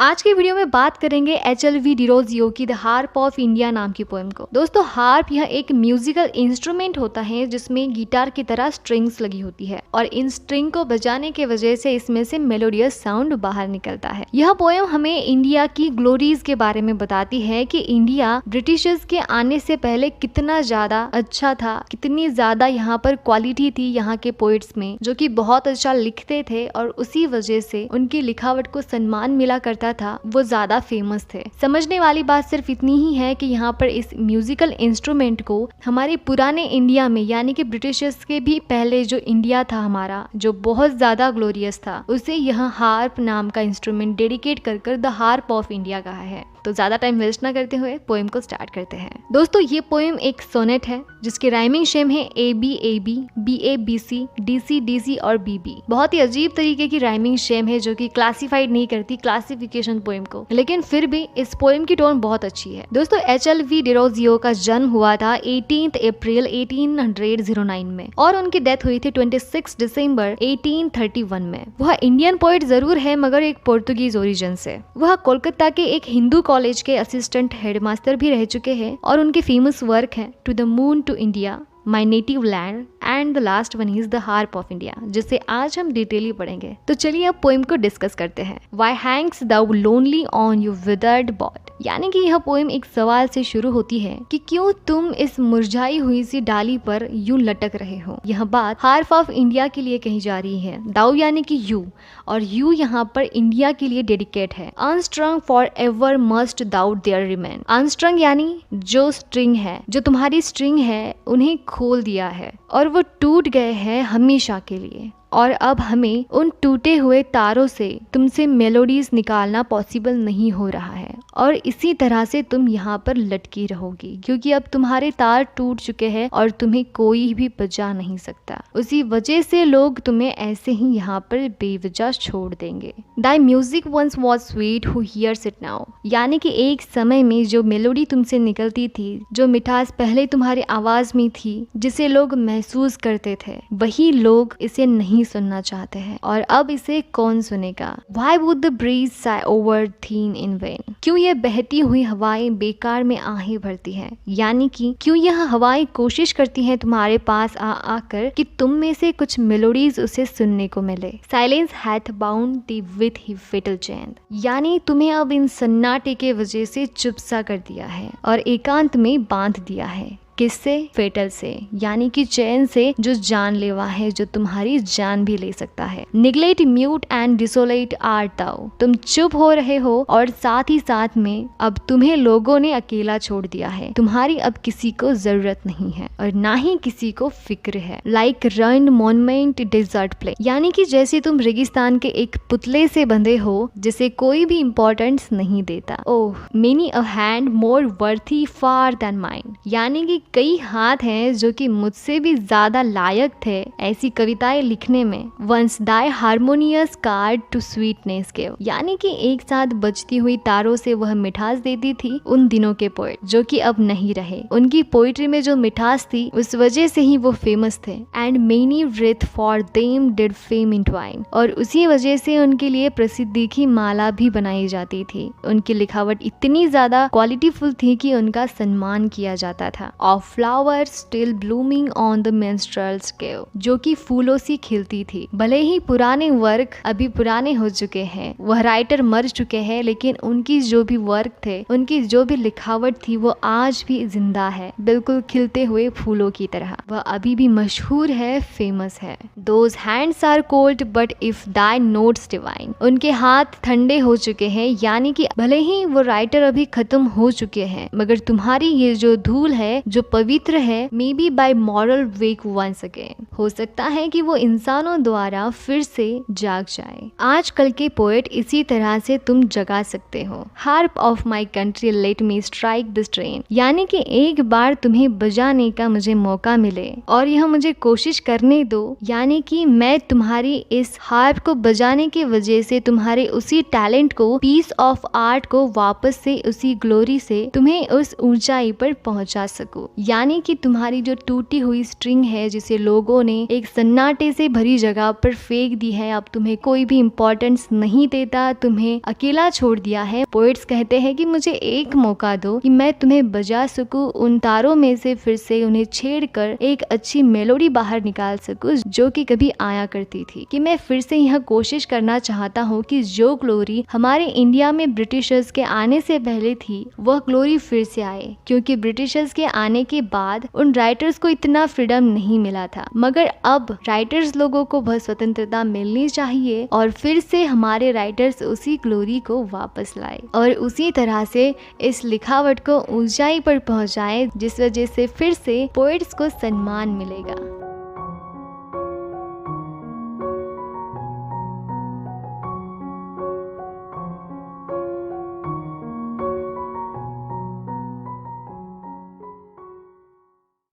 आज के वीडियो में बात करेंगे HLV डिरोजियो की द हार्प ऑफ इंडिया नाम की पोएम को। दोस्तों, हार्प यह एक म्यूजिकल इंस्ट्रूमेंट होता है जिसमें गिटार की तरह स्ट्रिंग्स लगी होती है और इन स्ट्रिंग को बजाने के वजह से इसमें से मेलोडियस साउंड बाहर निकलता है। यह पोएम हमें इंडिया की ग्लोरीज के बारे में बताती है कि इंडिया ब्रिटिशर्स के आने से पहले कितना ज्यादा अच्छा था, कितनी ज्यादा यहाँ पर क्वालिटी थी यहाँ के पोइट्स में, जो कि बहुत अच्छा लिखते थे और उसी वजह से उनकी लिखावट को सम्मान मिला करता था, वो ज्यादा फेमस थे। समझने वाली बात सिर्फ इतनी ही है कि यहाँ पर इस म्यूजिकल इंस्ट्रूमेंट को हमारे पुराने इंडिया में, यानी कि ब्रिटिशर्स के भी पहले जो इंडिया था हमारा, जो बहुत ज्यादा ग्लोरियस था, उसे यह हार्प नाम का इंस्ट्रूमेंट डेडिकेट कर द हार्प ऑफ इंडिया कहा है। तो ज्यादा टाइम वेस्ट ना करते हुए पोएम को स्टार्ट करते हैं। दोस्तों, ये पोएम एक सोनेट है जिसकी राइमिंग शेम है AB AB, BA BC, DC DC और BB। बहुत ही अजीब तरीके की राइमिंग शेम है जो कि क्लासिफाइड नहीं करती क्लासिफिकेशन पोएम को, लेकिन फिर भी इस पोएम की टोन बहुत अच्छी है। दोस्तों, HLV डिरोजियो का जन्म हुआ था 18 अप्रैल 1809 में और उनकी डेथ हुई थी 26 दिसंबर 1831 में। वह इंडियन पोएट जरूर है मगर एक पोर्तुगीज ओरिजिन से। वह कोलकाता के एक हिंदू कॉलेज के असिस्टेंट हेडमास्टर भी रह चुके हैं और उनके फेमस वर्क है to the moon to India, my native land and the last one is the harp of India, जिसे आज हम डिटेली पढ़ेंगे। तो चलिए अब पोएम को डिस्कस करते हैं। Why hangs thou lonely on your withered bud? यानी कि यह पोएम एक सवाल से शुरू होती है कि क्यों तुम इस मुरझाई हुई सी डाली पर यूं लटक रहे हो। यह बात हार्प ऑफ इंडिया के लिए कही जा रही है। दाउ यानी कि यू, और यू यहाँ पर इंडिया के लिए डेडिकेट है। Unstrung for ever must thou there remain. Unstrung यानी जो स्ट्रिंग है, जो तुम्हारी स्ट्रिंग है, उन्हें खोल दिया है और वो टूट गए हैं हमेशा के लिए, और अब हमें उन टूटे हुए तारों से तुमसे मेलोडीज निकालना पॉसिबल नहीं हो रहा है और इसी तरह से तुम यहाँ पर लटकी रहोगी क्योंकि अब तुम्हारे तार टूट चुके हैं और तुम्हें कोई भी बचा नहीं सकता। उसी वजह से लोग तुम्हें ऐसे ही यहाँ पर बेवजह छोड़ देंगे। Thy music once was sweet who hears it now. यानी कि एक समय में जो मेलोडी तुमसे निकलती थी, जो मिठास पहले तुम्हारी आवाज में थी, जिसे लोग महसूस करते थे, वही लोग इसे नहीं सुनना चाहते हैं और अब इसे कौन सुनेगा। Why would the breeze sigh over thine in vain? क्यों ये बहती हुई हवाएं बेकार में आहें भरती हैं? यानी कि क्यों यह हवाएं कोशिश करती हैं तुम्हारे पास आकर कि तुम में से कुछ मेलोडीज उसे सुनने को मिले। Silence hath bound thee with his fatal chain। यानी तुम्हें अब इन सन्नाटे के वजह से चुप सा कर दिया है और एकांत में बांध दिया है। किससे? फेटल से, यानी कि चैन से जो जानलेवा है, जो तुम्हारी जान भी ले सकता है। Neglect mute and desolate art thou. तुम चुप हो रहे हो और साथ ही साथ में अब तुम्हें लोगों ने अकेला छोड़ दिया है। तुम्हारी अब किसी को जरूरत नहीं है और ना ही किसी को फिक्र है। Like run monument desert play. यानी कि जैसे तुम रेगिस्तान के एक पुतले से बंधे हो जिसे कोई भी इम्पोर्टेंस नहीं देता। Oh many a hand more worthy far than mine. यानी कि कई हाथ हैं जो कि मुझसे भी ज्यादा लायक थे ऐसी कविताएं लिखने में। Once thy harmonious chord to sweetness give. यानी कि एक साथ बजती हुई तारों से वह मिठास देती थी उन दिनों के पोएट जो कि अब नहीं रहे। उनकी पोइट्री में जो मिठास थी उस वजह से ही वो फेमस थे। And many wreath for them did fame entwine. और उसी वजह से उनके लिए प्रसिद्धि की माला भी बनाई जाती थी। उनकी लिखावट इतनी ज्यादा क्वालिटीफुल थी कि उनका सम्मान किया जाता था। Flowers still blooming on the minstrel's cave. जो कि फूलों सी खिलती थी। भले ही पुराने वर्क अभी पुराने हो चुके हैं, वह राइटर मर चुके हैं, लेकिन उनकी जो भी वर्क थे, उनकी जो भी लिखावट थी, वो आज भी जिंदा है, बिल्कुल खिलते हुए फूलों की तरह। वह अभी भी मशहूर है, फेमस है। Those hands are cold but if thy notes divine. उनके हाथ ठंडे हो चुके हैं, यानी कि भले ही वो राइटर अभी खत्म हो चुके हैं, मगर तुम्हारी ये जो धूल है, जो पवित्र है, may be by moral wake once again. हो सकता है कि वो इंसानों द्वारा फिर से जाग जाए। आजकल के पोएट इसी तरह से तुम जगा सकते हो। Harp of my country let me strike the strain. यानी कि एक बार तुम्हें बजाने का मुझे मौका मिले और यह मुझे कोशिश करने दो, यानी कि मैं तुम्हारी इस हार्प को बजाने की वजह से तुम्हारे उसी टैलेंट को, पीस ऑफ आर्ट को वापस से उसी ग्लोरी से तुम्हें उस ऊंचाई पर पहुंचा सकूं। यानी कि तुम्हारी जो टूटी हुई स्ट्रिंग है जिसे लोगों ने एक सन्नाटे से भरी जगह पर फेंक दी है, अब तुम्हें कोई भी इम्पोर्टेंस नहीं देता, तुम्हें अकेला छोड़ दिया है। पोएट्स कहते हैं कि मुझे एक मौका दो कि मैं तुम्हें बजा सकूं, उन तारों में से फिर से उन्हें छेड़कर एक अच्छी मेलोडी बाहर निकाल सकूं जो कि कभी आया करती थी। कि मैं फिर से यह कोशिश करना चाहता हूँ कि जो ग्लोरी हमारे इंडिया में ब्रिटिशर्स के आने से पहले थी वह ग्लोरी फिर से आए, क्योंकि ब्रिटिशर्स के आने के बाद उन राइटर्स को इतना फ्रीडम नहीं मिला था, मगर अब राइटर्स लोगों को वह स्वतंत्रता मिलनी चाहिए और फिर से हमारे राइटर्स उसी ग्लोरी को वापस लाए और उसी तरह से इस लिखावट को ऊंचाई पर पहुंचाए जिस वजह से फिर से पोएट्स को सम्मान मिलेगा।